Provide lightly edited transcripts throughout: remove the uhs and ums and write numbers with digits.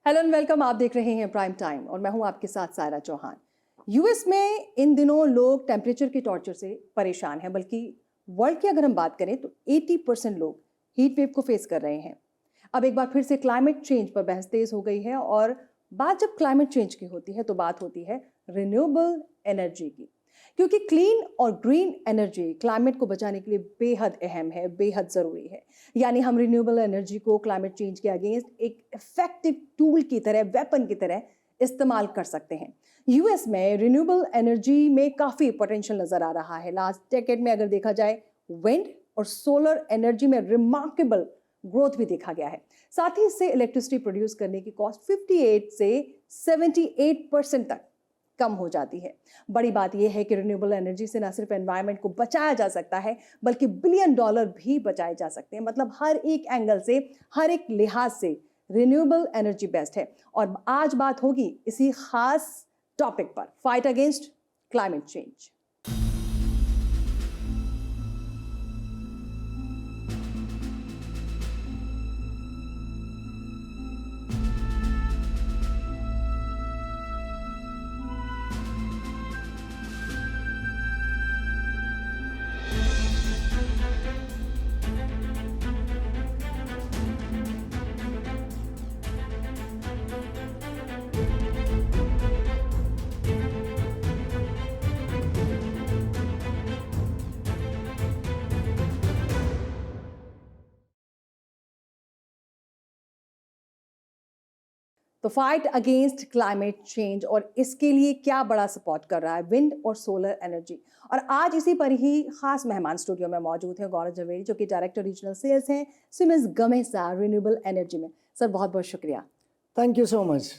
Hello and welcome. आप देख रहे हैं प्राइम टाइम और मैं हूं आपके साथ सायरा चौहान। यूएस में इन दिनों लोग टेम्परेचर की टॉर्चर से परेशान हैं, बल्कि वर्ल्ड की अगर हम बात करें तो 80% लोग हीट वेव को फेस कर रहे हैं। अब एक बार फिर से क्लाइमेट चेंज पर बहस तेज हो गई है और बात जब क्लाइमेट चेंज की होती है तो बात होती है रिन्यूएबल एनर्जी की, क्योंकि क्लीन और ग्रीन एनर्जी क्लाइमेट को बचाने के लिए बेहद अहम है, बेहद ज़रूरी है। यानी हम रिन्यूएबल एनर्जी को क्लाइमेट चेंज के अगेंस्ट एक इफेक्टिव टूल की तरह, वेपन की तरह इस्तेमाल कर सकते हैं। यूएस में रिन्यूएबल एनर्जी में काफ़ी पोटेंशियल नज़र आ रहा है। लास्ट डेकेड में अगर देखा जाए, विंड और सोलर एनर्जी में रिमार्केबल ग्रोथ भी देखा गया है। साथ ही इससे इलेक्ट्रिसिटी प्रोड्यूस करने की कॉस्ट 58 से 78% तक कम हो जाती है। बड़ी बात यह है कि रिन्यूएबल एनर्जी से न सिर्फ एनवायरनमेंट को बचाया जा सकता है, बल्कि $1 बिलियन भी बचाए जा सकते हैं। मतलब हर एक एंगल से, हर एक लिहाज से रिन्यूएबल एनर्जी बेस्ट है। और आज बात होगी इसी खास टॉपिक पर, फाइट अगेंस्ट क्लाइमेट चेंज। तो फाइट अगेंस्ट क्लाइमेट चेंज, और इसके लिए क्या बड़ा सपोर्ट कर रहा है विंड और सोलर एनर्जी। और आज इसी पर ही खास मेहमान स्टूडियो में मौजूद हैं गौरव जवेरी, जो कि डायरेक्टर रीजनल सेल्स हैं सिमेंस गमेसा रिन्यूएबल एनर्जी में। सर, बहुत बहुत शुक्रिया। Thank you so much.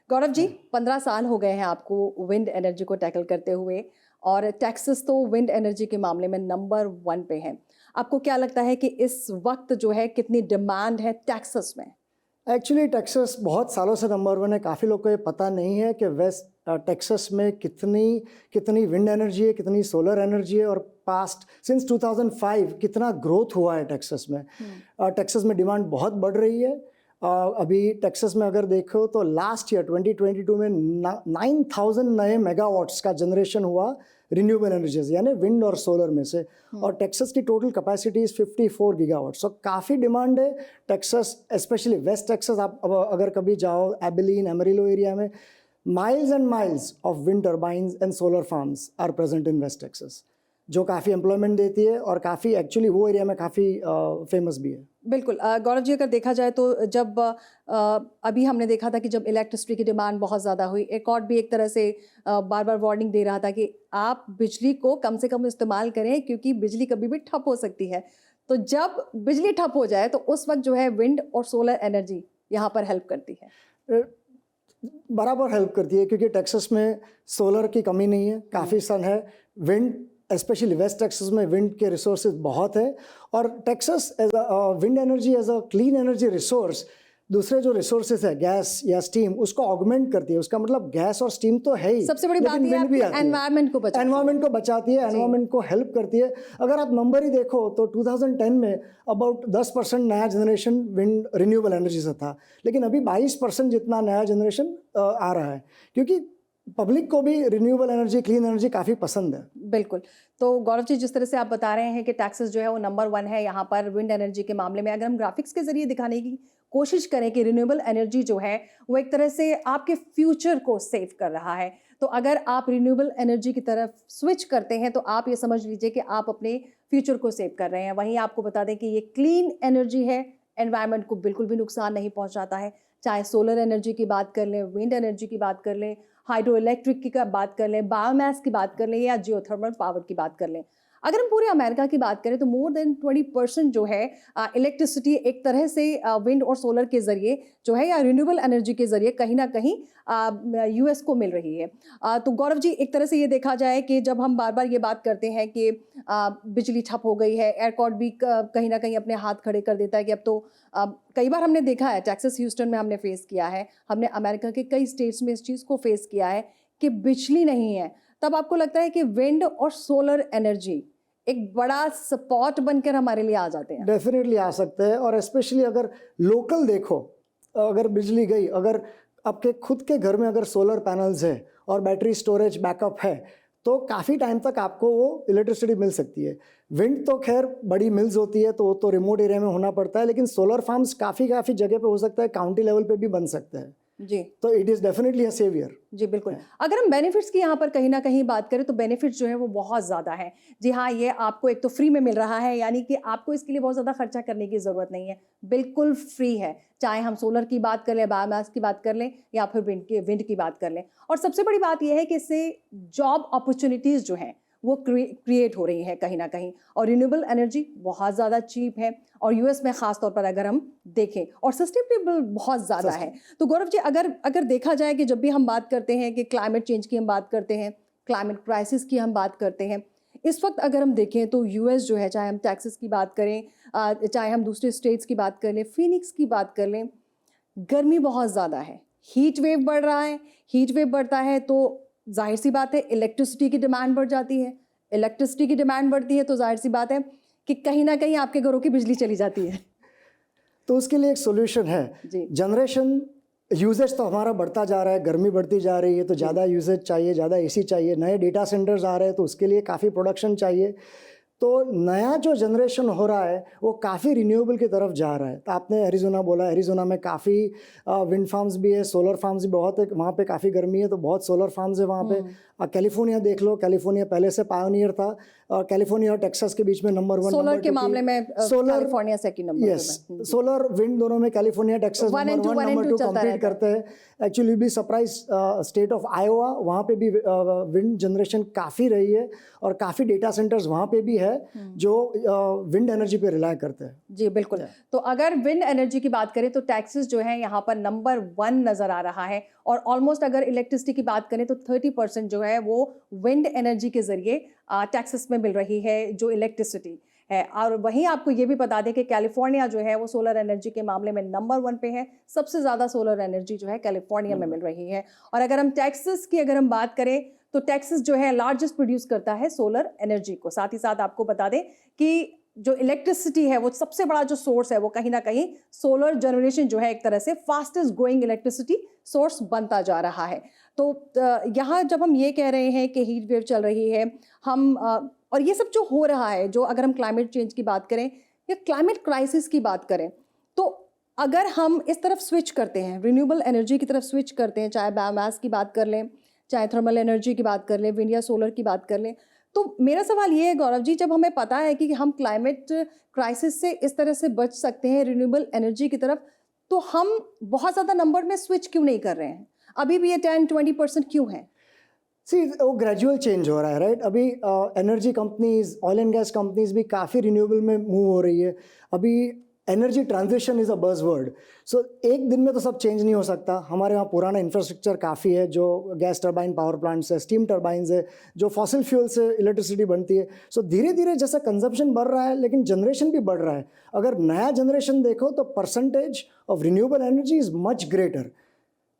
Gaurav ji, 15 साल हो गए हैं आपको विंड एनर्जी को टैकल करते हुए, और टेक्सास तो विंड एनर्जी के मामले में नंबर 1 पे है। आपको क्या लगता है कि इस वक्त जो है कितनी डिमांड है टेक्सास में? एक्चुअली टेक्सास बहुत सालों से नंबर 1 है। काफ़ी लोग को ये पता नहीं है कि वेस्ट टेक्सास में कितनी विंड एनर्जी है, कितनी सोलर एनर्जी है, और पास्ट सिंस 2005 कितना ग्रोथ हुआ है टेक्सास में। टेक्सास में डिमांड बहुत बढ़ रही है। अभी टेक्सास में अगर देखो तो लास्ट ईयर 2022 में 9,000 नए मेगावाट्स का जनरेशन हुआ रिन्यूएबल एनर्जीज, यानी विंड और सोलर में से। और टेक्सास की टोटल कैपेसिटी इज़ 54 गीगावाट। सो काफ़ी डिमांड है टेक्सास, स्पेशली वेस्ट टेक्सास। आप अगर कभी जाओ एबिलीन, एमरीलो एरिया में, miles and miles of wind turbines and solar farms are present in West Texas, जो काफ़ी एम्प्लॉयमेंट देती है और काफ़ी एक्चुअली वो एरिया में काफ़ी फेमस भी है। बिल्कुल। गौरव जी, अगर देखा जाए तो जब अभी हमने देखा था कि जब इलेक्ट्रिसिटी की डिमांड बहुत ज़्यादा हुई, एकॉर्ड भी एक तरह से बार बार वार्निंग दे रहा था कि आप बिजली को कम से कम इस्तेमाल करें, क्योंकि बिजली कभी भी ठप हो सकती है। तो जब बिजली ठप हो जाए तो उस वक्त जो है विंड और सोलर एनर्जी यहाँ पर हेल्प करती है। बराबर हेल्प करती है, क्योंकि टेक्सास में सोलर की कमी नहीं है, काफ़ी सन है। विंड, स्पेशली वेस्ट टेक्सास में विंड के रिसोर्सेज बहुत है। और Texas as a wind energy as a clean energy resource दूसरे जो रिसोर्सेज है, गैस या स्टीम, उसको ऑगमेंट करती है। उसका मतलब गैस और स्टीम तो है ही, सबसे बड़ी बात है एनवायरनमेंट को बचाती है, एनवायरनमेंट को हेल्प करती है। अगर आप नंबर ही देखो तो 2010 में अबाउट 10% नया जनरेशन विंड रिन्यूएबल एनर्जी से था, लेकिन अभी 22% जितना नया जनरेशन आ रहा है, क्योंकि पब्लिक को भी रिन्यूएबल एनर्जी, क्लीन एनर्जी काफ़ी पसंद है। बिल्कुल। तो गौरव जी, जिस तरह से आप बता रहे हैं कि टेक्सास जो है वो नंबर 1 है यहाँ पर विंड एनर्जी के मामले में, अगर हम ग्राफिक्स के जरिए दिखाने की कोशिश करें कि रिन्यूएबल एनर्जी जो है वो एक तरह से आपके फ्यूचर को सेव कर रहा है, तो अगर आप रिन्यूएबल एनर्जी की तरफ स्विच करते हैं तो आप ये समझ लीजिए कि आप अपने फ्यूचर को सेव कर रहे हैं। वहीं आपको बता दें कि ये क्लीन एनर्जी है, एनवायरनमेंट को बिल्कुल भी नुकसान नहीं पहुंचाता है। चाहे सोलर एनर्जी की बात कर लें, विंड एनर्जी की बात कर लें, हाइड्रो इलेक्ट्रिक की बात कर लें, बायोमास की बात कर लें, या जियोथर्मल पावर की बात कर लें। अगर हम पूरे अमेरिका की बात करें तो मोर देन 20% जो है इलेक्ट्रिसिटी एक तरह से विंड और सोलर के जरिए जो है, या रिन्यूएबल एनर्जी के जरिए कहीं ना कहीं यूएस को मिल रही है। तो गौरव जी, एक तरह से ये देखा जाए कि जब हम बार बार ये बात करते हैं कि बिजली ठप हो गई है, एयरकॉर्ड भी कहीं ना कहीं अपने हाथ खड़े कर देता है कि अब तो कई बार हमने देखा है, टेक्सास ह्यूस्टन में हमने फेस किया है, हमने अमेरिका के कई स्टेट्स में इस चीज़ को फेस किया है कि बिजली नहीं है। तब आपको लगता है कि विंड और सोलर एनर्जी एक बड़ा सपोर्ट बनकर हमारे लिए आ जाते हैं? डेफिनेटली आ सकते हैं। और स्पेशली अगर लोकल देखो अगर बिजली गई, अगर आपके खुद के घर में अगर सोलर पैनल्स है और बैटरी स्टोरेज बैकअप है, तो काफ़ी टाइम तक आपको वो इलेक्ट्रिसिटी मिल सकती है। विंड तो खैर बड़ी मिल्स होती है, तो वो तो रिमोट एरिया में होना पड़ता है, लेकिन सोलर फार्म्स काफ़ी जगह पे हो सकता है, काउंटी लेवल पे भी बन सकता है। जी तो it is definitely a saviour. जी बिल्कुल। अगर हम बेनिफिट्स की यहाँ पर कहीं ना कहीं बात करें तो बेनिफिट्स जो है वो बहुत ज़्यादा है। जी हाँ, ये आपको एक तो फ्री में मिल रहा है, यानी कि आपको इसके लिए बहुत ज़्यादा खर्चा करने की ज़रूरत नहीं है, बिल्कुल फ्री है। चाहे हम सोलर की बात कर लें, बायोमास की बात कर लें, या फिर विंड की बात कर लें। और सबसे बड़ी बात यह है कि इससे जॉब अपॉर्चुनिटीज़ जो हैं वो क्रिएट हो रही है कहीं ना कहीं। और रिन्यूएबल एनर्जी बहुत ज़्यादा चीप है, और यूएस में ख़ास तौर पर अगर हम देखें, और सस्टेनेबल बहुत ज़्यादा है। तो गौरव जी, अगर देखा जाए कि जब भी हम बात करते हैं कि क्लाइमेट चेंज की हम बात करते हैं, क्लाइमेट क्राइसिस की हम बात करते हैं, इस वक्त अगर हम देखें तो यूएस जो है, चाहे हम टेक्सास की बात करें, चाहे हम दूसरे स्टेट्स की बात कर लें, फिनिक्स की बात कर लें, गर्मी बहुत ज़्यादा है, हीट वेव बढ़ रहा है। हीट वेव बढ़ता है तो जाहिर सी बात है इलेक्ट्रिसिटी की डिमांड बढ़ जाती है। इलेक्ट्रिसिटी की डिमांड बढ़ती है तो जाहिर सी बात है कि कहीं ना कहीं आपके घरों की बिजली चली जाती है। तो उसके लिए एक सोल्यूशन है। जी। जनरेशन यूजेज तो हमारा बढ़ता जा रहा है, गर्मी बढ़ती जा रही है, तो ज़्यादा यूजेज चाहिए, ज़्यादा एसी चाहिए, नए डेटा सेंटर्स आ रहे हैं, तो उसके लिए काफ़ी प्रोडक्शन चाहिए। तो नया जो जनरेशन हो रहा है वो काफ़ी रिन्यूएबल की तरफ जा रहा है। तो आपने एरिज़ोना बोला, एरिज़ोना में काफ़ी विंड फार्म्स भी है, सोलर फार्म्स भी बहुत है, वहाँ पे काफ़ी गर्मी है तो बहुत सोलर फार्म्स है वहाँ पे। कैलिफोर्निया देख लो, कैलिफोर्निया पहले से पायोनियर था, कैलिफोर्निया और टेक्सास के बीच में नंबर 1 सोलर के मामले में California second number yes, solar wind दोनों में California Texas number 1 number 2 compete करते हैं। Actually be surprise state of Iowa, वहाँ पे भी विंड जनरेशन काफ़ी रही है, और काफ़ी डेटा सेंटर्स वहाँ पे भी है जो विंड एनर्जी पे रिलाय करते हैं। जी बिल्कुल। तो अगर विंड एनर्जी की बात करें तो टेक्सास जो है यहाँ पर नंबर 1 नजर आ रहा है, और ऑलमोस्ट अगर इलेक्ट्रिसिटी की बात करें तो 30% जो है वो विंड एनर्जी के जरिए टेक्सास में मिल रही है जो इलेक्ट्रिसिटी है। और वहीं आपको ये भी बता दें कि कैलिफोर्निया जो है वो सोलर एनर्जी के मामले में नंबर 1 पे है। सबसे ज़्यादा सोलर एनर्जी जो है कैलिफोर्निया में मिल रही है। और अगर हम टेक्सास की अगर हम बात करें तो टेक्सास जो है लार्जेस्ट प्रोड्यूस करता है सोलर एनर्जी को। साथ ही साथ आपको बता दें कि जो इलेक्ट्रिसिटी है वो सबसे बड़ा जो सोर्स है वो कहीं ना कहीं सोलर जनरेशन जो है एक तरह से फास्टेस्ट ग्रोइंग इलेक्ट्रिसिटी सोर्स बनता जा रहा है। तो यहाँ जब हम ये कह रहे हैं कि हीट वेव चल रही है, हम और ये सब जो हो रहा है, जो अगर हम क्लाइमेट चेंज की बात करें या क्लाइमेट क्राइसिस की बात करें, तो अगर हम इस तरफ स्विच करते हैं, रिन्यूएबल एनर्जी की तरफ स्विच करते हैं, चाहे बायोमास की बात कर लें, चाहे थर्मल एनर्जी की बात कर लें, विंड या सोलर की बात कर लें, तो मेरा सवाल ये है गौरव जी, जब हमें पता है कि हम क्लाइमेट क्राइसिस से इस तरह से बच सकते हैं रिन्यूएबल एनर्जी की तरफ, तो हम बहुत ज़्यादा नंबर में स्विच क्यों नहीं कर रहे हैं? अभी भी ये 10-20% क्यों है? वो ग्रेजुअल चेंज हो रहा है, राइट? अभी energy companies, oil and gas companies भी काफ़ी रिन्यूएबल में मूव हो रही है। अभी energy transition is a buzzword. So एक दिन में तो सब चेंज नहीं हो सकता। हमारे यहाँ पुराना इंफ्रास्ट्रक्चर काफ़ी है, जो गैस टरबाइन पावर प्लांट्स है, स्टीम टरबाइंस है, जो फॉसिल फ्यूल से इलेक्ट्रिसिटी बनती है। सो धीरे धीरे जैसा कंजप्शन बढ़ रहा है, लेकिन जनरेशन भी बढ़ रहा है। अगर नया जनरेशन देखो तो percentage of renewable energy is much greater.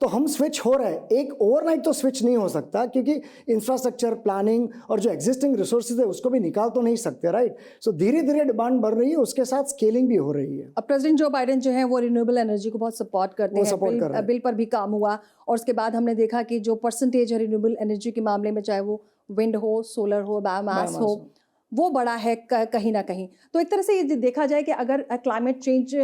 तो हम स्विच हो रहे हैं, एक ओवरनाइट तो स्विच नहीं हो सकता, क्योंकि इंफ्रास्ट्रक्चर प्लानिंग और जो एग्जिस्टिंग रिसोर्सेज है उसको भी निकाल तो नहीं सकते, राइट? सो धीरे धीरे डिमांड बढ़ रही है, उसके साथ स्केलिंग भी हो रही है। अब प्रेसिडेंट जो बाइडेन जो है वो रिन्यूएबल एनर्जी को बहुत सपोर्ट करते हैं, बिल पर भी काम हुआ, और उसके बाद हमने देखा कि जो परसेंटेज है रिन्यूएबल एनर्जी के मामले में, चाहे वो विंड हो, सोलर हो, बायोमास हो, वो बड़ा है कहीं ना कहीं। तो एक तरह से ये देखा जाए कि अगर क्लाइमेट चेंज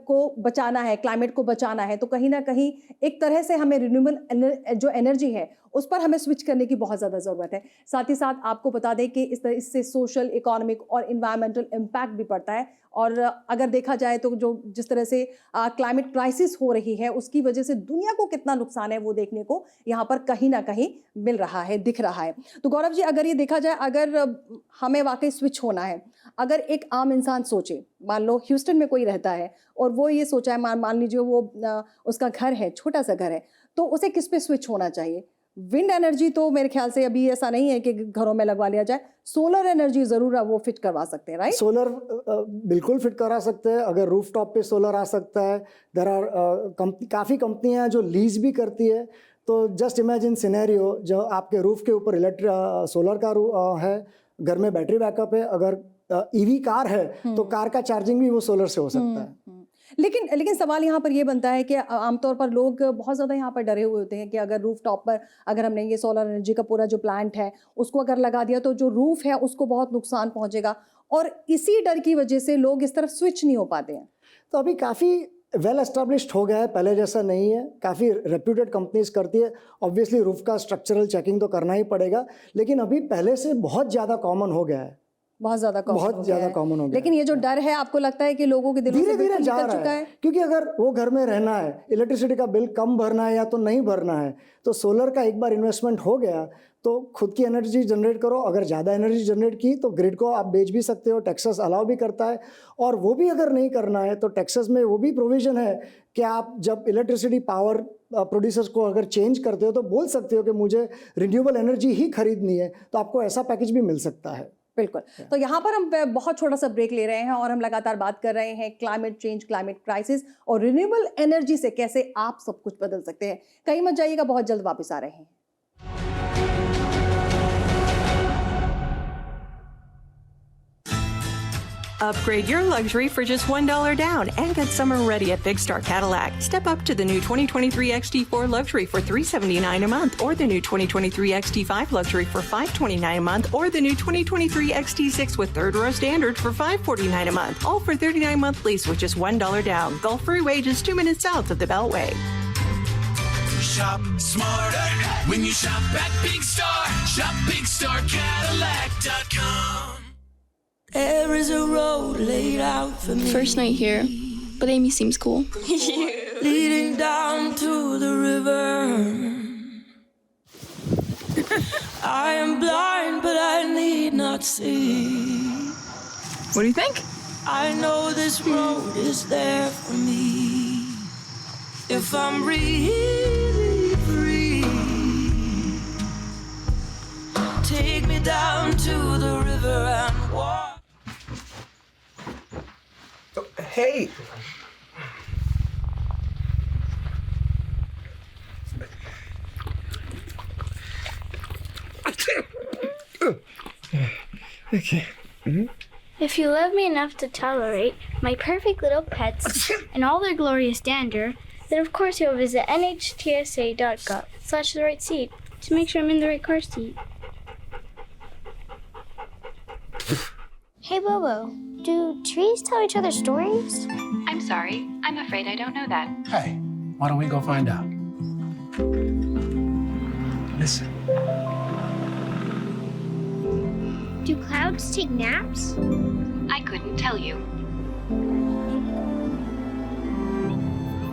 को बचाना है, क्लाइमेट को बचाना है, तो कहीं ना कहीं एक तरह से हमें रिन्यूएबल जो एनर्जी है उस पर हमें स्विच करने की बहुत ज़्यादा ज़रूरत है। साथ ही साथ आपको बता दें कि इससे सोशल, इकोनॉमिक और इन्वायरमेंटल इम्पैक्ट भी पड़ता है। और अगर देखा जाए तो जो जिस तरह से क्लाइमेट क्राइसिस हो रही है उसकी वजह से दुनिया को कितना नुकसान है वो देखने को यहाँ पर कहीं ना कहीं मिल रहा है, दिख रहा है। तो गौरव जी, अगर ये देखा जाए, अगर हमें वाकई स्विच होना है, अगर एक आम इंसान सोचे, मान लो ह्यूस्टन में कोई रहता है और वो ये सोचा है, मान लीजिए वो उसका घर है, छोटा सा घर है, तो उसे किस पे स्विच होना चाहिए? विंड एनर्जी तो मेरे ख्याल से अभी ऐसा नहीं है कि घरों में लगवा लिया जाए, सोलर एनर्जी जरूर वो फिट करवा सकते हैं, राइट? सोलर बिल्कुल फिट करा सकते हैं, अगर रूफटॉप पे सोलर आ सकता है। देयर आर काफ़ी कंपनियां जो लीज भी करती है। तो जस्ट इमेजिन सिनेरियो, जो आपके रूफ के ऊपर सोलर का है, घर में बैटरी बैकअप है, अगर ईवी कार है तो कार का चार्जिंग भी वो सोलर से हो सकता है। लेकिन सवाल यहाँ पर ये बनता है कि आमतौर पर लोग बहुत ज़्यादा यहाँ पर डरे हुए होते हैं कि अगर रूफ टॉप पर अगर हमने ये सोलर एनर्जी का पूरा जो प्लांट है उसको अगर लगा दिया तो जो रूफ है उसको बहुत नुकसान पहुंचेगा, और इसी डर की वजह से लोग इस तरफ स्विच नहीं हो पाते हैं। तो अभी काफ़ी वेल एस्टेब्लिश्ड हो गया है, पहले जैसा नहीं है, काफ़ी रेप्यूटेड कंपनीज करती है। ऑब्वियसली रूफ का स्ट्रक्चरल चेकिंग तो करना ही पड़ेगा, लेकिन अभी पहले से बहुत ज़्यादा कॉमन हो गया है, बहुत ज़्यादा कॉमन हो गया। लेकिन ये जो डर है आपको लगता है कि लोगों के दिलों से धीरे धीरे बिल्कुल जा निकल रहा चुका है, है? क्योंकि अगर वो घर में रहना है, इलेक्ट्रिसिटी का बिल कम भरना है या तो नहीं भरना है, तो सोलर का एक बार इन्वेस्टमेंट हो गया तो खुद की एनर्जी जनरेट करो। अगर ज़्यादा एनर्जी जनरेट की तो ग्रिड को आप बेच भी सकते हो, टेक्सास अलाउ भी करता है। और वो भी अगर नहीं करना है तो टेक्सास में वो भी प्रोविज़न है कि आप जब इलेक्ट्रिसिटी पावर प्रोड्यूसर्स को अगर चेंज करते हो तो बोल सकते हो कि मुझे रिन्यूएबल एनर्जी ही खरीदनी है, तो आपको ऐसा पैकेज भी मिल सकता है। बिल्कुल। तो यहाँ पर हम बहुत छोटा सा ब्रेक ले रहे हैं और हम लगातार बात कर रहे हैं क्लाइमेट चेंज, क्लाइमेट क्राइसिस और रिन्यूएबल एनर्जी से कैसे आप सब कुछ बदल सकते हैं। कहीं मत जाइएगा, बहुत जल्द वापस आ रहे हैं। Upgrade your luxury for just $1 down and get summer ready at Big Star Cadillac. Step up to the new 2023 XT4 Luxury for $379 a month, or the new 2023 XT5 Luxury for $529 a month, or the new 2023 XT6 with third row standard for $549 a month. All for 39-month lease with just $1 down. Gulf Freeway, just 2 minutes south of the Beltway. Shop smarter when you shop at Big Star. Shop BigStarCadillac.com. There is a road laid out for me. First night here, but Amy seems cool. Leading down to the river. I am blind, but I need not see. What do you think? I know this road is there for me. If I'm really free, take me down to the river and walk. Hey! Okay. If you love me enough to tolerate my perfect little pets and all their glorious dander, then of course you'll visit nhtsa.gov/the right seat to make sure I'm in the right car seat. Hey Bobo, do trees tell each other stories? I'm sorry, I'm afraid I don't know that. Hey, why don't we go find out? Listen. Do clouds take naps? I couldn't tell you.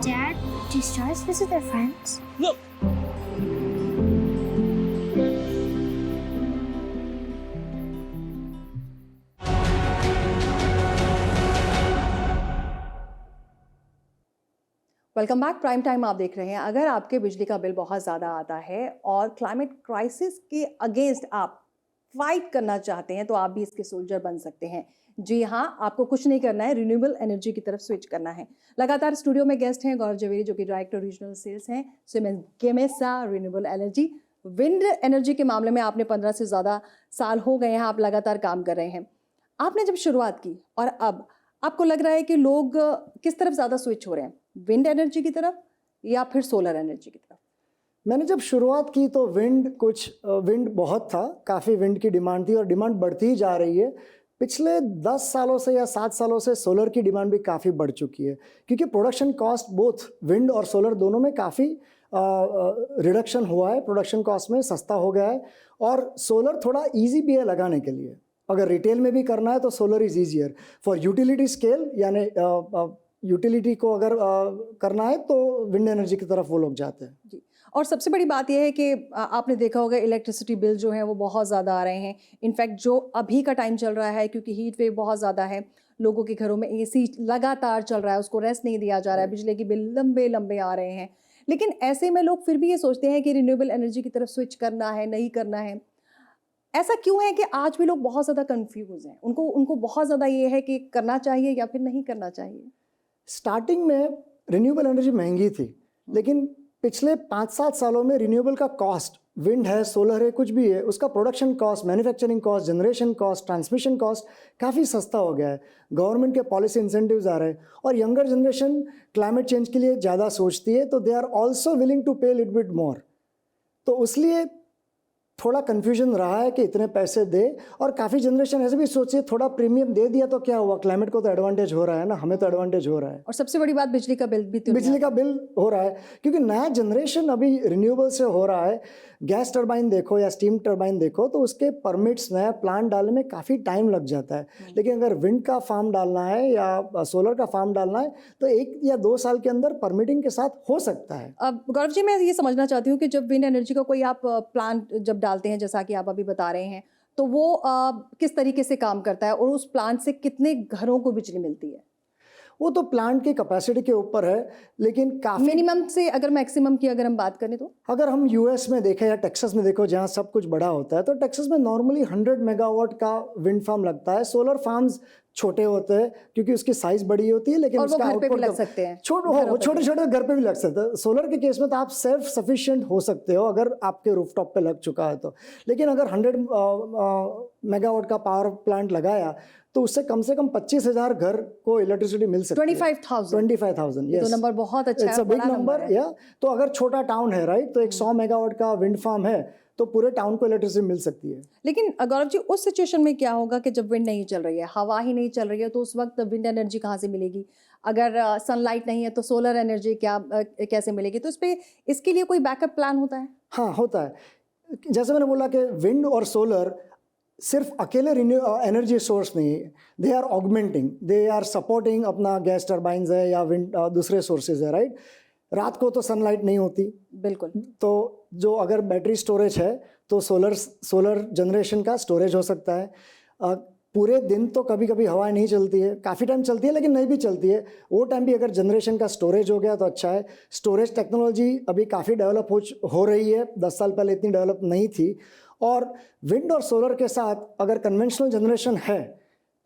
Dad, do stars visit their friends? Look! Welcome back. Prime time आप देख रहे हैं। अगर आपके बिजली का bill बहुत ज़्यादा आता है और क्लाइमेट क्राइसिस के अगेंस्ट आप फाइट करना चाहते हैं तो आप भी इसके सोल्जर बन सकते हैं। जी हाँ, आपको कुछ नहीं करना है, रिन्यूएबल एनर्जी की तरफ स्विच करना है। लगातार स्टूडियो में गेस्ट हैं गौरव जवेरी जो कि डायरेक्टर रीजनल सेल्स हैं Siemens Gamesa renewable energy. Wind energy के मामले में आपने 15 से ज़्यादा साल हो गए हैं, आप लगातार काम कर रहे हैं। आपने जब शुरुआत की और अब आपको लग रहा है कि लोग किस तरफ ज़्यादा स्विच हो रहे हैं, विंड एनर्जी की तरफ या फिर सोलर एनर्जी की तरफ? मैंने जब शुरुआत की तो विंड बहुत था, काफ़ी विंड की डिमांड थी और डिमांड बढ़ती ही जा रही है। पिछले 10 सालों से या 7 सालों से सोलर की डिमांड भी काफ़ी बढ़ चुकी है, क्योंकि प्रोडक्शन कॉस्ट बोथ विंड और सोलर दोनों में काफ़ी रिडक्शन हुआ है। प्रोडक्शन कॉस्ट में सस्ता हो गया है और सोलर थोड़ा ईजी भी है लगाने के लिए। अगर रिटेल में भी करना है तो solar is easier for utility scale, यानी यूटिलिटी को अगर करना है तो विंड एनर्जी की तरफ वो लोग जाते हैं। जी, और सबसे बड़ी बात यह है कि आपने देखा होगा इलेक्ट्रिसिटी बिल जो है वो बहुत ज़्यादा आ रहे हैं। इनफैक्ट जो अभी का टाइम चल रहा है, क्योंकि हीट वेव बहुत ज़्यादा है, लोगों के घरों में एसी लगातार चल रहा है, उसको रेस्ट नहीं दिया जा रहा है, बिजली के बिल लंबे लंबे आ रहे हैं। लेकिन ऐसे में लोग फिर भी ये सोचते हैं कि रिन्यूएबल एनर्जी की तरफ स्विच करना है, नहीं करना है। ऐसा क्यों है कि आज भी लोग बहुत ज़्यादा कंफ्यूज हैं? उनको बहुत ज़्यादा ये है कि करना चाहिए या फिर नहीं करना चाहिए। स्टार्टिंग में रिन्यूएबल एनर्जी महंगी थी, लेकिन पिछले 5-7 सालों में रिन्यूएबल का कॉस्ट विंड है, सोलर है, कुछ भी है, उसका production cost, manufacturing cost, generation cost, transmission cost काफ़ी सस्ता हो गया है। गवर्नमेंट के पॉलिसी इंसेंटिव्स आ रहे हैं और यंगर जनरेशन क्लाइमेट चेंज के लिए ज़्यादा सोचती है, तो they are also willing to pay little bit more. तो इसलिए थोड़ा कन्फ्यूजन रहा है कि इतने पैसे दे, और काफ़ी जनरेशन ऐसे भी सोचिए थोड़ा प्रीमियम दे दिया तो क्या हुआ, क्लाइमेट को तो एडवांटेज हो रहा है ना, हमें तो एडवांटेज हो रहा है। और सबसे बड़ी बात बिजली का बिल भी तो बिजली का बिल हो रहा है क्योंकि नया जनरेशन अभी रिन्यूएबल से हो रहा है। गैस टरबाइन देखो या स्टीम टरबाइन देखो तो उसके परमिट्स, नया प्लांट डालने में काफ़ी टाइम लग जाता है। लेकिन अगर विंड का फार्म डालना है या सोलर का फार्म डालना है तो 1 या 2 साल के अंदर परमिटिंग के साथ हो सकता है। अब गौरव जी, मैं ये समझना चाहती हूँ कि जब विंड एनर्जी का कोई आप प्लांट जब डालते हैं, जैसा कि आप अभी बता रहे हैं, तो वो किस तरीके से काम करता है और उस प्लांट से कितने घरों को बिजली मिलती है? वो तो प्लांट की कैपेसिटी के ऊपर है, लेकिन काफ़ी मिनिमम से अगर मैक्सिमम की अगर हम बात करें तो अगर हम यूएस में देखें या टेक्सास में देखो जहाँ सब कुछ बड़ा होता है, तो टेक्सास में नॉर्मली 100 मेगावाट का विंड फार्म लगता है। सोलर फार्म्स छोटे होते हैं क्योंकि उसकी साइज बड़ी होती है, लेकिन और वो उसका घर पे भी आउटपुट लग सकते हैं। छोटे छोटे घर पे भी लग सकते हैं। सोलर के केस में तो आप सेल्फ सफिशिएंट हो सकते हो अगर आपके रूफटॉप पे लग चुका है तो। लेकिन अगर 100 मेगावाट का पावर प्लांट लगाया तो उससे कम से कम 25,000 घर को इलेक्ट्रिसिटी मिल सकती है। 25,000 ये तो नंबर बहुत अच्छा है, इट्स अ बिग बड़ा नंबर है। या। तो अगर छोटा टाउन है राइट, तो एक 100 मेगावाट का विंड फार्म है तो पूरे टाउन को इलेक्ट्रिसिटी मिल सकती है। लेकिन गौरव जी, उस सिचुएशन में क्या होगा कि जब विंड नहीं चल रही है, हवा ही नहीं चल रही है, तो उस वक्त विंड एनर्जी कहाँ से मिलेगी? अगर सनलाइट नहीं है तो सोलर एनर्जी कैसे मिलेगी? तो इसके लिए कोई बैकअप प्लान होता है? हाँ, होता है। जैसे मैंने बोला कि विंड और सोलर सिर्फ अकेले एनर्जी सोर्स नहीं है, they are augmenting, they are supporting अपना गैस टर्बाइंस है या विंड दूसरे सोर्सेज है राइट। रात को तो सनलाइट नहीं होती, बिल्कुल, तो जो अगर बैटरी स्टोरेज है तो सोलर जनरेशन का स्टोरेज हो सकता है। पूरे दिन तो कभी कभी हवा नहीं चलती है, काफ़ी टाइम चलती है लेकिन नहीं भी चलती है, वो टाइम भी अगर जनरेशन का स्टोरेज हो गया तो अच्छा है। स्टोरेज टेक्नोलॉजी अभी काफ़ी डेवलप हो रही है, 10 साल पहले इतनी डेवलप नहीं थी। और विंड और सोलर के साथ अगर कन्वेंशनल जनरेशन है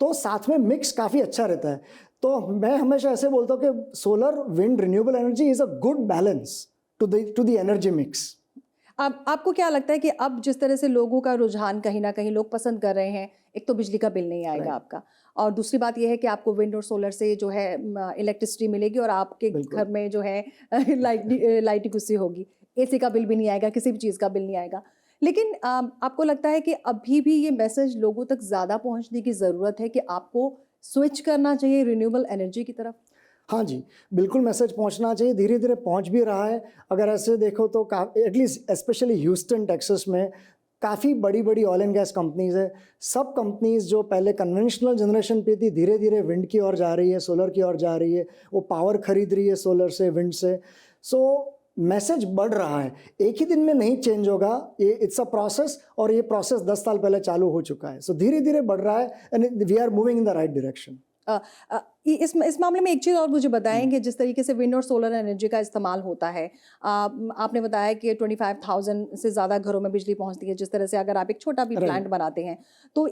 तो साथ में मिक्स काफ़ी अच्छा रहता है। तो मैं हमेशा ऐसे बोलता हूँ कि solar, wind, renewable energy is a good balance to the energy mix. अब आपको क्या लगता है कि अब जिस तरह से लोगों का रुझान कहीं ना कहीं लोग पसंद कर रहे हैं, एक तो बिजली का बिल नहीं आएगा आपका, और दूसरी बात यह है कि आपको विंड और सोलर से जो है इलेक्ट्रिसिटी मिलेगी और आपके घर में जो है लाइट गुस्सी होगी, एसी का बिल भी नहीं आएगा, किसी भी चीज़ का बिल नहीं आएगा। लेकिन आपको लगता है कि अभी भी ये मैसेज लोगों तक ज़्यादा पहुंचने की ज़रूरत है कि आपको स्विच करना चाहिए रिन्यूएबल एनर्जी की तरफ? हाँ जी, बिल्कुल मैसेज पहुंचना चाहिए, धीरे धीरे पहुंच भी रहा है। अगर ऐसे देखो तो एटलीस्ट स्पेशली ह्यूस्टन टेक्सास में काफ़ी बड़ी बड़ी ऑयल एंड गैस कंपनीज है। सब कंपनीज जो पहले कन्वेंशनल जनरेशन पे थी, धीरे धीरे विंड की ओर जा रही है, सोलर की ओर जा रही है, वो पावर खरीद रही है सोलर से, विंड से। सो मैसेज बढ़ रहा है, एक ही दिन में नहीं चेंज होगा, ये इट्स अ प्रोसेस, और ये प्रोसेस 10 साल पहले चालू हो चुका है। सो धीरे धीरे बढ़ रहा है and we are moving in the right direction. इस मामले में एक चीज़ और मुझे बताएं कि जिस तरीके से विंड और सोलर एनर्जी का इस्तेमाल होता है, आपने बताया कि 25,000 से ज़्यादा घरों में बिजली पहुंचती है। जिस तरह से अगर आप एक छोटा भी प्लांट बनाते हैं तो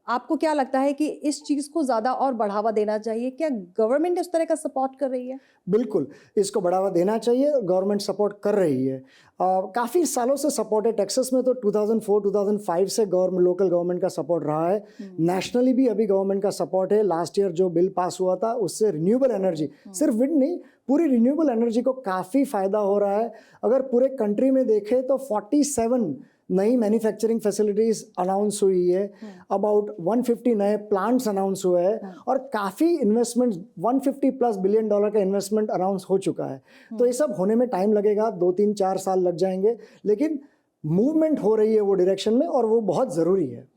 आपको क्या लगता है कि इस चीज़ को ज़्यादा और बढ़ावा देना चाहिए? क्या गवर्नमेंट इस तरह का सपोर्ट कर रही है? बिल्कुल, इसको बढ़ावा देना चाहिए, गवर्नमेंट सपोर्ट कर रही है। काफ़ी सालों से सपोर्ट है। टेक्सास में तो 2004-2005 से लोकल गवर्नमेंट का सपोर्ट रहा है। नेशनली भी अभी गवर्नमेंट का सपोर्ट है। लास्ट ईयर जो बिल पास हुआ था उससे रिन्यूएबल एनर्जी, सिर्फ विंड नहीं, पूरी रिन्यूएबल एनर्जी को काफ़ी फ़ायदा हो रहा है। अगर पूरे कंट्री में देखें तो 47 नई मैन्युफैक्चरिंग फैसिलिटीज़ अनाउंस हुई है, अबाउट 150 नए प्लांट्स अनाउंस हुए हैं, और काफ़ी इन्वेस्टमेंट, $150+ बिलियन का इन्वेस्टमेंट अनाउंस हो चुका है। तो ये सब होने में टाइम लगेगा, 2-3-4 साल लग जाएंगे, लेकिन मूवमेंट हो रही है वो डायरेक्शन में, और वो बहुत ज़रूरी है।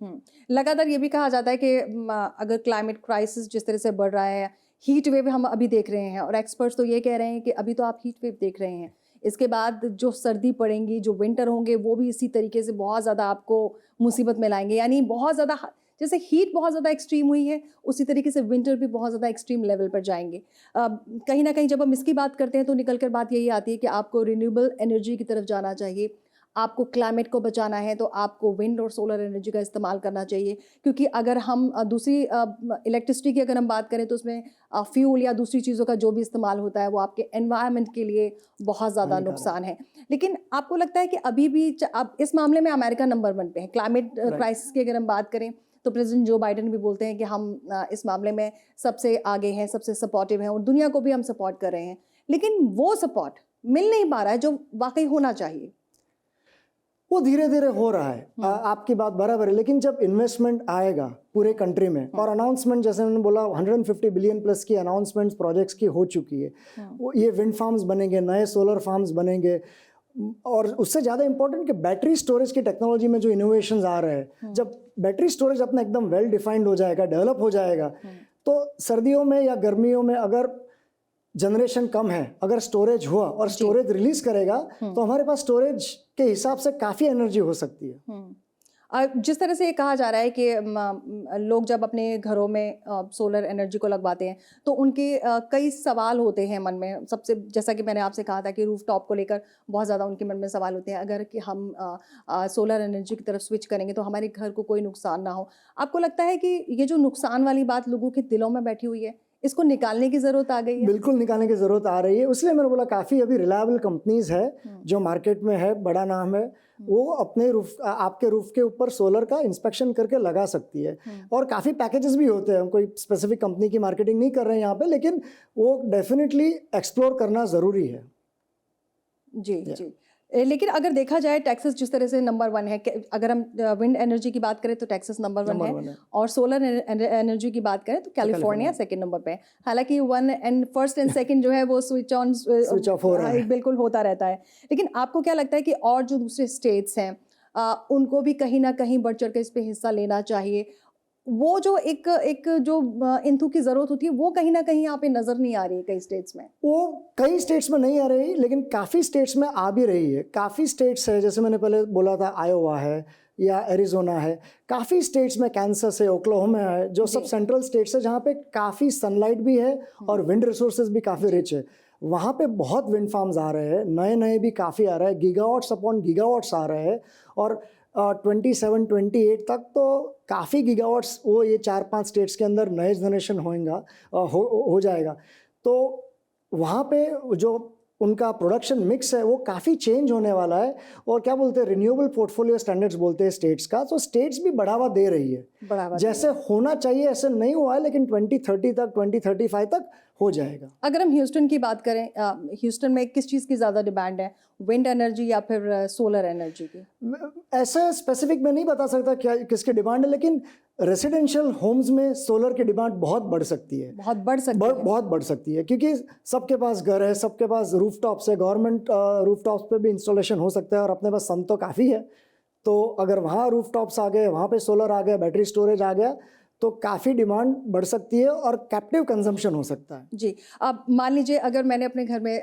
लगातार ये भी कहा जाता है कि अगर क्लाइमेट क्राइसिस जिस तरह से बढ़ रहा है, हीट वेव हम अभी देख रहे हैं, और एक्सपर्ट्स तो ये कह रहे हैं कि अभी तो आप हीट वेव देख रहे हैं, इसके बाद जो सर्दी पड़ेंगी, जो विंटर होंगे, वो भी इसी तरीके से बहुत ज़्यादा आपको मुसीबत में लाएंगे। यानी बहुत ज़्यादा, जैसे हीट बहुत ज़्यादा एक्सट्रीम हुई है, उसी तरीके से विंटर भी बहुत ज़्यादा एक्सट्रीम लेवल पर जाएंगे। कहीं ना कहीं जब हम इसकी बात करते हैं तो निकल कर बात यही आती है कि आपको रिन्यूएबल एनर्जी की तरफ जाना चाहिए, आपको क्लाइमेट को बचाना है तो आपको विंड और सोलर एनर्जी का इस्तेमाल करना चाहिए, क्योंकि अगर हम दूसरी इलेक्ट्रिसिटी की अगर हम बात करें तो उसमें फ्यूल या दूसरी चीज़ों का जो भी इस्तेमाल होता है वो आपके एनवायरनमेंट के लिए बहुत ज़्यादा नुकसान है। लेकिन आपको लगता है कि अभी भी अब इस मामले में अमेरिका नंबर 1 पे है। क्लाइमेट क्राइसिस की अगर हम बात करें तो प्रेसिडेंट जो बाइडेन भी बोलते हैं कि हम इस मामले में सबसे आगे हैं, सबसे सपोर्टिव हैं और दुनिया को भी हम सपोर्ट कर रहे हैं, लेकिन वो सपोर्ट मिल नहीं पा रहा है जो वाकई होना चाहिए। वो धीरे धीरे हो रहा है। आपकी बात बराबर है, लेकिन जब इन्वेस्टमेंट आएगा पूरे कंट्री में और अनाउंसमेंट, जैसे मैंने बोला 150 बिलियन प्लस की अनाउंसमेंट्स प्रोजेक्ट्स की हो चुकी है। वो ये विंड फार्म्स बनेंगे, नए सोलर फार्म्स बनेंगे, और उससे ज़्यादा इंपॉर्टेंट कि बैटरी स्टोरेज की टेक्नोलॉजी में जो इनोवेशंस आ रहे हैं, जब बैटरी स्टोरेज अपना एकदम वेल डिफाइंड हो जाएगा, डेवलप हो जाएगा, तो सर्दियों में या गर्मियों में अगर जनरेशन कम है, अगर स्टोरेज हुआ और स्टोरेज रिलीज करेगा तो हमारे पास स्टोरेज के हिसाब से काफ़ी एनर्जी हो सकती है। जिस तरह से ये कहा जा रहा है कि लोग जब अपने घरों में सोलर एनर्जी को लगवाते हैं तो उनके कई सवाल होते हैं मन में। सबसे जैसा कि मैंने आपसे कहा था कि रूफ टॉप को लेकर बहुत ज़्यादा उनके मन में सवाल होते हैं, अगर कि हम सोलर एनर्जी की तरफ स्विच करेंगे तो हमारे घर को कोई नुकसान ना हो। आपको लगता है कि ये जो नुकसान वाली बात लोगों के दिलों में बैठी हुई है, इसको निकालने की ज़रूरत आ गई है? बिल्कुल निकालने की ज़रूरत आ रही है। इसलिए मैंने बोला काफ़ी अभी रिलायबल कंपनीज है जो मार्केट में है, बड़ा नाम है, वो अपने रूफ, आपके रूफ के ऊपर सोलर का इंस्पेक्शन करके लगा सकती है। और काफ़ी पैकेजेस भी होते हैं, हम कोई स्पेसिफिक कंपनी की मार्केटिंग नहीं कर रहे हैं यहाँ पे, लेकिन वो डेफिनेटली एक्सप्लोर करना ज़रूरी है। जी जी। लेकिन अगर देखा जाए टेक्सास जिस तरह से नंबर 1 है, अगर हम विंड एनर्जी की बात करें तो टेक्सास नंबर 1 है, और सोलर एनर्जी की बात करें तो कैलिफोर्निया सेकंड नंबर पे है। हालांकि 1 एंड फर्स्ट एंड सेकंड जो है वो स्विच ऑन स्विच ऑफ हो रहा है, बिल्कुल होता रहता है। लेकिन आपको क्या लगता है कि और जो दूसरे स्टेट्स हैं उनको भी कहीं ना कहीं बढ़ चढ़ के इस पे हिस्सा लेना चाहिए? वो जो एक जो इंथू की ज़रूरत होती है वो कहीं ना कहीं यहाँ पे नज़र नहीं आ रही है कई स्टेट्स में। वो कई स्टेट्स में नहीं आ रही, लेकिन काफ़ी स्टेट्स में आ भी रही है। काफ़ी स्टेट्स है, जैसे मैंने पहले बोला था, आयोवा है या एरिजोना है, काफ़ी स्टेट्स में, कैंसस है, ओक्लाहोमा है, जो सब सेंट्रल स्टेट्स है जहाँ पे काफ़ी सनलाइट भी है और विंड रिसोर्सेज भी काफ़ी रिच है। वहाँ पे बहुत विंड फार्म्स आ रहे हैं, नए नए भी काफ़ी आ रहे हैं, गीगावाट्स अपॉन गीगावाट्स आ रहे हैं, और 27-28 तक तो काफ़ी गीगावाट्स वो ये 4-5 स्टेट्स के अंदर नए जनरेशन हो जाएगा। तो वहाँ पे जो उनका प्रोडक्शन मिक्स है वो काफ़ी चेंज होने वाला है, और क्या बोलते हैं, रिन्यूएबल पोर्टफोलियो स्टैंडर्ड्स बोलते हैं स्टेट्स का, तो स्टेट्स भी बढ़ावा दे रही है। जैसे होना चाहिए ऐसे नहीं हुआ है, लेकिन 2030 तक, 2035 तक हो जाएगा। अगर हम ह्यूस्टन की बात करें, ह्यूस्टन में किस चीज़ की ज़्यादा डिमांड है, विंड एनर्जी या फिर सोलर एनर्जी की? ऐसे स्पेसिफिक मैं नहीं बता सकता क्या किसकी डिमांड है, लेकिन रेसिडेंशियल होम्स में सोलर की डिमांड बहुत बढ़ सकती है, बहुत बढ़ सकती है, क्योंकि सबके पास घर है, सबके पास रूफटॉप्स है, गवर्नमेंट रूफटॉप्स पे भी इंस्टॉलेशन हो सकता है, और अपने पास सन तो काफ़ी है। तो अगर वहाँ रूफटॉप्स आ गए, वहाँ पे सोलर आ गया, बैटरी स्टोरेज आ गया, तो काफ़ी डिमांड बढ़ सकती है और कैप्टिव कंजम्पशन हो सकता है। जी। अब मान लीजिए अगर मैंने अपने घर में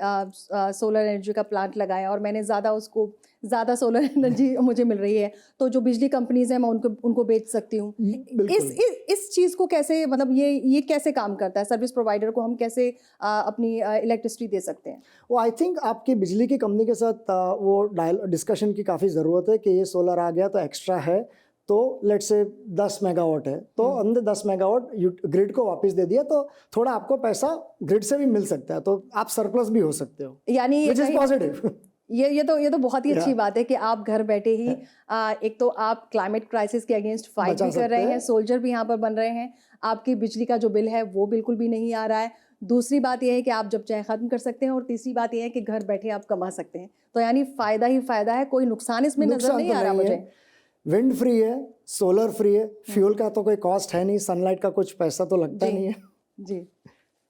सोलर एनर्जी का प्लांट लगाया और मैंने ज़्यादा सोलर एनर्जी मुझे मिल रही है, तो जो बिजली कंपनीज हैं मैं उनको बेच सकती हूँ। इस चीज़ को कैसे, मतलब ये कैसे काम करता है? सर्विस प्रोवाइडर को हम कैसे अपनी इलेक्ट्रिसिटी दे सकते हैं? वो आई थिंक आपकी बिजली की कंपनी के साथ वो डिस्कशन की काफ़ी ज़रूरत है कि ये सोलर आ गया तो एक्स्ट्रा है, तो लेट्स से 10 मेगावाट है, तो हमने 10 मेगावाट ग्रिड को वापस दे दिया, तो थोड़ा आपको पैसा ग्रिड से भी मिल सकता है, तो आप सरप्लस भी हो सकते हो, यानी व्हिच इज पॉजिटिव। ये तो बहुत ही अच्छी बात है कि आप घर बैठे ही एक तो आप क्लाइमेट क्राइसिस के अगेंस्ट फाइट भी कर रहे हैं, सोल्जर भी यहाँ पर बन रहे हैं, आपकी बिजली का जो बिल है वो बिल्कुल भी नहीं आ रहा है। दूसरी बात यह है कि आप जब चाहे ख़त्म कर सकते हैं, और तीसरी बात यह है कि घर बैठे आप कमा सकते हैं। तो यानी फ़ायदा ही फ़ायदा है, कोई नुकसान इसमें नज़र नहीं आ रहा मुझे। विंड फ्री है, सोलर फ्री है, फ्यूल का तो कोई कॉस्ट है नहीं, सनलाइट का कुछ पैसा तो लगता नहीं है। जी,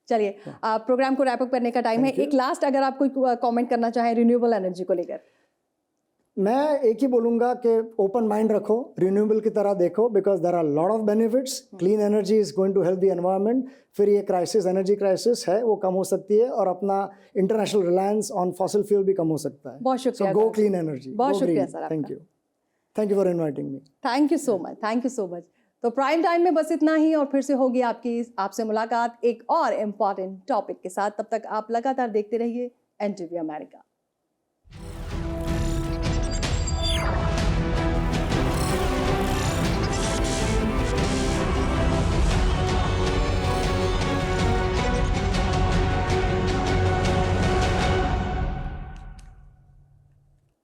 चलिए प्रोग्राम को रैप अप करने का टाइम है। एक लास्ट अगर आप कोई कमेंट करना चाहें रिन्यूएबल एनर्जी को लेकर। मैं एक ही बोलूँगा कि ओपन माइंड रखो, रिन्यूएबल की तरह देखो, because there are lot of benefits. Clean energy is going to help the environment. फिर ये क्राइसिस, एनर्जी क्राइसिस है, वो कम हो सकती है, और अपना international reliance on fossil fuel भी कम हो सकता है। बहुत शुक्रिया। गो क्लीन एनर्जी। बहुत शुक्रिया sir, thank you for inviting me. Thank you so much. तो प्राइम टाइम में बस इतना ही, और फिर से होगी आपसे मुलाकात एक और इम्पॉर्टेंट टॉपिक के साथ। तब तक आप लगातार देखते रहिए NTV अमेरिका।